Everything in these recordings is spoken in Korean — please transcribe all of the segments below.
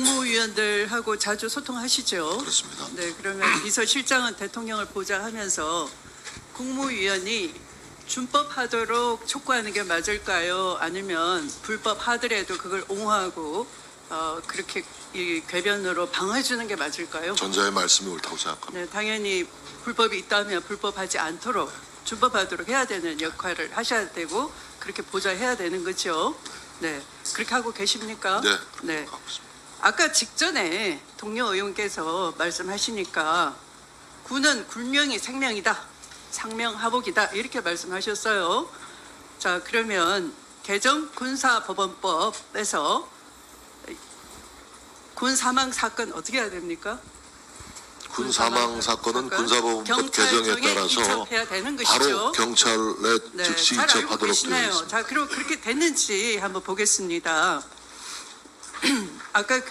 국무위원들하고 자주 소통하시죠? 그렇습니다. 네, 그러면 비서실장은 대통령을 보좌하면서 국무위원이 준법하도록 촉구하는 게 맞을까요? 아니면 불법하더라도 그걸 옹호하고 그렇게 이 궤변으로 방어해주는 게 맞을까요? 전자의 말씀이 옳다고 생각합니다. 네, 당연히 불법이 있다면 불법하지 않도록 준법하도록 해야 되는 역할을 하셔야 되고 그렇게 보좌해야 되는 거죠. 네, 그렇게 하고 계십니까? 네, 네. 하고 있습니다. 아까 직전에 동료 의원께서 말씀하시니까 군은 굴명이 생명이다, 상명하복이다 이렇게 말씀하셨어요. 자, 그러면 개정 군사법원법에서 군 사망 사건 어떻게 해야 됩니까? 군 사망 사건은 군사법원법 개정에 따라서 이첩해야 되는 것이죠. 바로 경찰에 네, 즉시 잘 알고 이첩하도록 되어 계시네요. 있습니다. 자, 그럼 그렇게 됐는지 한번 보겠습니다. 아까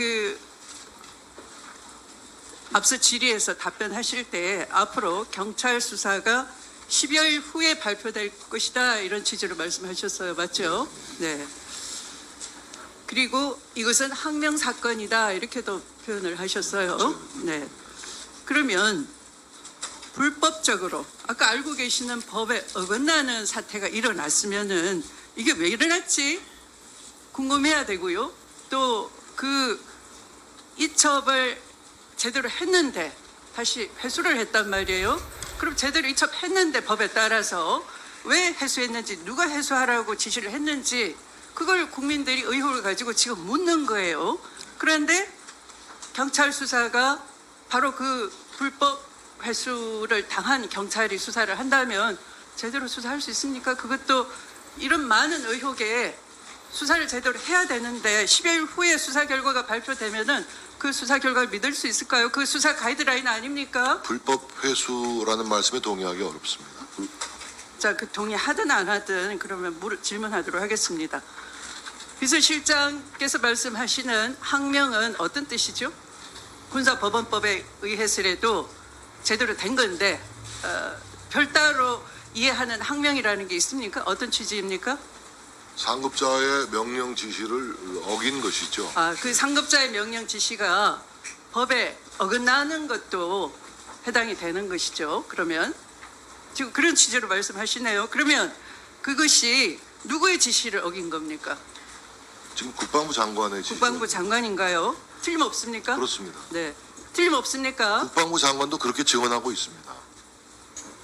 앞서 질의에서 답변하실 때 앞으로 경찰 수사가 10여일 후에 발표될 것이다 이런 취지로 말씀하셨어요. 맞죠? 네. 그리고 이것은 항명 사건이다 이렇게도 표현을 하셨어요. 네. 그러면 불법적으로 아까 알고 계시는 법에 어긋나는 사태가 일어났으면은 이게 왜 일어났지 궁금해야 되고요. 또 그 이첩을 제대로 했는데 다시 회수를 했단 말이에요. 그럼 제대로 이첩했는데 법에 따라서 왜 회수했는지 누가 회수하라고 지시를 했는지 그걸 국민들이 의혹을 가지고 지금 묻는 거예요. 그런데 경찰 수사가 바로 그 불법 회수를 당한 경찰이 수사를 한다면 제대로 수사할 수 있습니까? 그것도 이런 많은 의혹에 수사를 제대로 해야 되는데 10여일 후에 수사 결과가 발표되면은 그 수사 결과를 믿을 수 있을까요? 그 수사 가이드라인 아닙니까? 불법 회수라는 말씀에 동의하기 어렵습니다. 자, 그 동의하든 안 하든 그러면 질문하도록 하겠습니다. 비서실장께서 말씀하시는 항명은 어떤 뜻이죠? 군사법원법에 의해서라도 제대로 된 건데 별따로 이해하는 항명이라는 게 있습니까? 어떤 취지입니까? 상급자의 명령 지시를 어긴 것이죠. 그 상급자의 명령 지시가 법에 어긋나는 것도 해당이 되는 것이죠. 그러면 지금 그런 취지로 말씀하시네요. 그러면 그것이 누구의 지시를 어긴 겁니까? 지금 국방부 장관의 지시. 국방부 장관인가요? 틀림없습니까? 그렇습니다. 네, 틀림없습니까? 국방부 장관도 그렇게 증언하고 있습니다.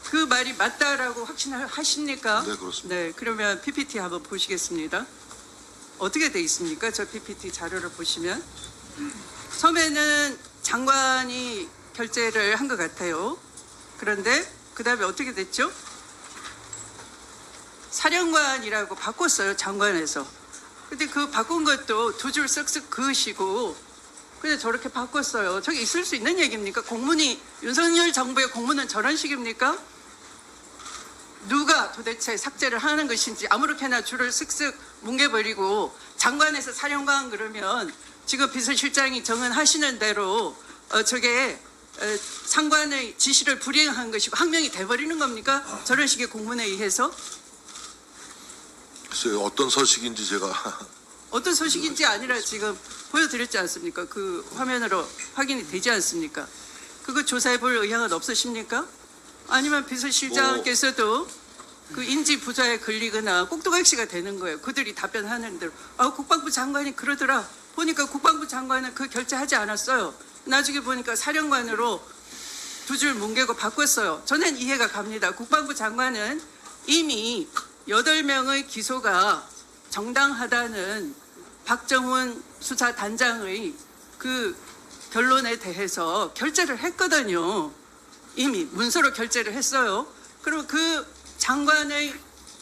그 말이 맞다라고 확신하십니까? 네, 그렇습니다. 네, 그러면 PPT 한번 보시겠습니다. 어떻게 돼 있습니까? 저 PPT 자료를 보시면 처음에는 장관이 결재를 한 것 같아요. 그런데 그 다음에 어떻게 됐죠? 사령관이라고 바꿨어요, 장관에서. 근데 그 바꾼 것도 두 줄 쓱쓱 그으시고 근데 저렇게 바꿨어요. 저게 있을 수 있는 얘기입니까? 공문이 윤석열 정부의 공문은 저런 식입니까? 누가 도대체 삭제를 하는 것인지 아무렇게나 줄을 쓱쓱 뭉개버리고 장관에서 사령관 그러면 지금 비서실장이 정언하시는 대로 저게 상관의 지시를 불이행한 것이고 항명이 돼버리는 겁니까? 저런 식의 공문에 의해서? 글쎄요, 어떤 서식인지 제가 어떤 소식인지 아니라 지금 보여드렸지 않습니까? 그 화면으로 확인이 되지 않습니까? 그거 조사해 볼 의향은 없으십니까? 아니면 비서실장께서도 그 인지 부조에 걸리거나 꼭두각시가 되는 거예요. 그들이 답변하는 대로. 국방부 장관이 그러더라. 보니까 국방부 장관은 그 결재하지 않았어요. 나중에 보니까 사령관으로 두 줄 뭉개고 바꿨어요. 저는 이해가 갑니다. 국방부 장관은 이미 8명의 기소가 정당하다는 박정훈 수사단장의 그 결론에 대해서 결재를 했거든요. 이미 문서로 결재를 했어요. 그럼 그 장관의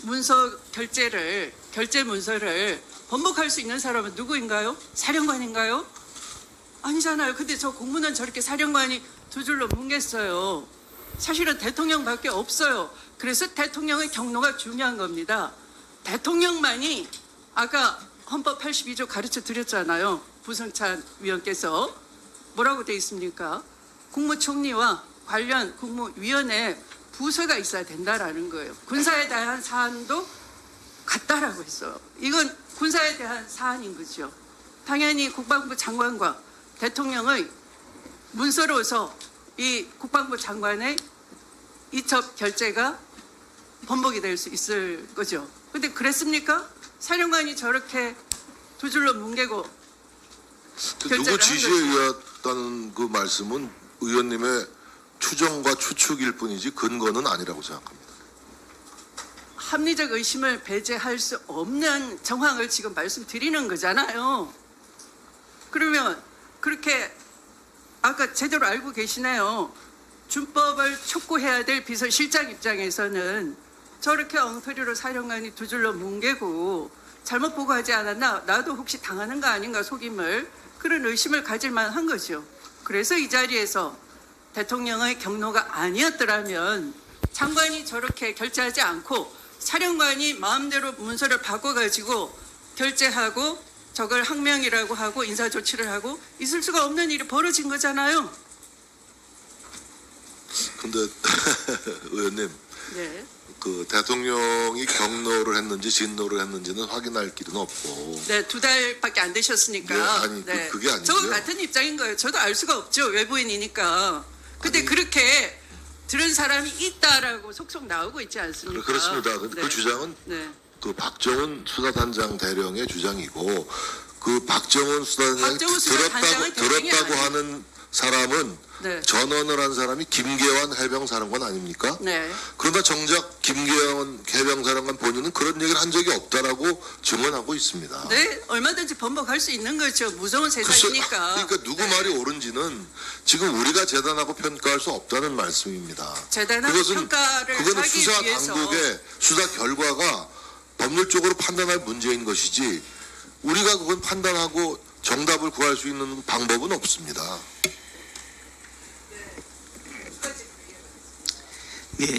문서 결재 문서를 번복할 수 있는 사람은 누구인가요? 사령관인가요? 아니잖아요. 근데 저 공문은 저렇게 사령관이 두 줄로 뭉갰어요. 사실은 대통령밖에 없어요. 그래서 대통령의 경로가 중요한 겁니다. 대통령만이 아까 헌법 82조 가르쳐 드렸잖아요. 부성찬 위원께서 뭐라고 돼 있습니까? 국무총리와 관련 국무위원회 부서가 있어야 된다라는 거예요. 군사에 대한 사안도 같다라고 했어요. 이건 군사에 대한 사안인 거죠. 당연히 국방부 장관과 대통령의 문서로서 이 국방부 장관의 이첩 결재가 번복이 될 수 있을 거죠. 근데 그랬습니까? 사령관이 저렇게 두 줄로 뭉개고 결재를 누구 한 지시에 거죠. 의했다는 그 말씀은 의원님의 추정과 추측일 뿐이지 근거는 아니라고 생각합니다. 합리적 의심을 배제할 수 없는 정황을 지금 말씀드리는 거잖아요. 그러면 그렇게 아까 제대로 알고 계시네요. 준법을 촉구해야 될 비서실장 입장에서는 저렇게 엉터리로 사령관이 두 줄로 뭉개고 잘못 보고하지 않았나, 나도 혹시 당하는 거 아닌가, 속임을, 그런 의심을 가질 만한 거죠. 그래서 이 자리에서 대통령의 경로가 아니었더라면 장관이 저렇게 결재하지 않고 사령관이 마음대로 문서를 바꿔가지고 결재하고 저걸 항명이라고 하고 인사조치를 하고 있을 수가 없는 일이 벌어진 거잖아요. 근데 의원님, 네. 그 대통령이 경로를 했는지 진노를 했는지는 확인할 길은 없고. 네, 2달밖에 안 되셨으니까. 네, 아니, 그게 아니고요. 저 같은 입장인 거예요. 저도 알 수가 없죠. 외부인이니까. 근데 아니, 그렇게 들은 사람이 있다라고 속속 나오고 있지 않습니까? 그렇습니다. 그 네. 주장은 네. 그 박정훈 수사단장 대령의 주장이고, 그 박정훈 수사단장이 박정훈 수사단장의 대령이 들었다고 아니에요. 하는 사람은 네. 전언을 한 사람이 김계환 해병사령관 아닙니까? 네. 그러나 정작 김계환 해병사령관 본인은 그런 얘기를 한 적이 없다라고 증언하고 있습니다. 네, 얼마든지 번복할 수 있는 거죠. 무서운 글쎄, 세상이니까. 그러니까 누구 네. 말이 옳은지는 지금 우리가 재단하고 평가할 수 없다는 말씀입니다. 재단하고 평가를 그거는 하기 수사 위해서 당국의 수사 결과가 법률적으로 판단할 문제인 것이지 우리가 그건 판단하고 정답을 구할 수 있는 방법은 없습니다. 예,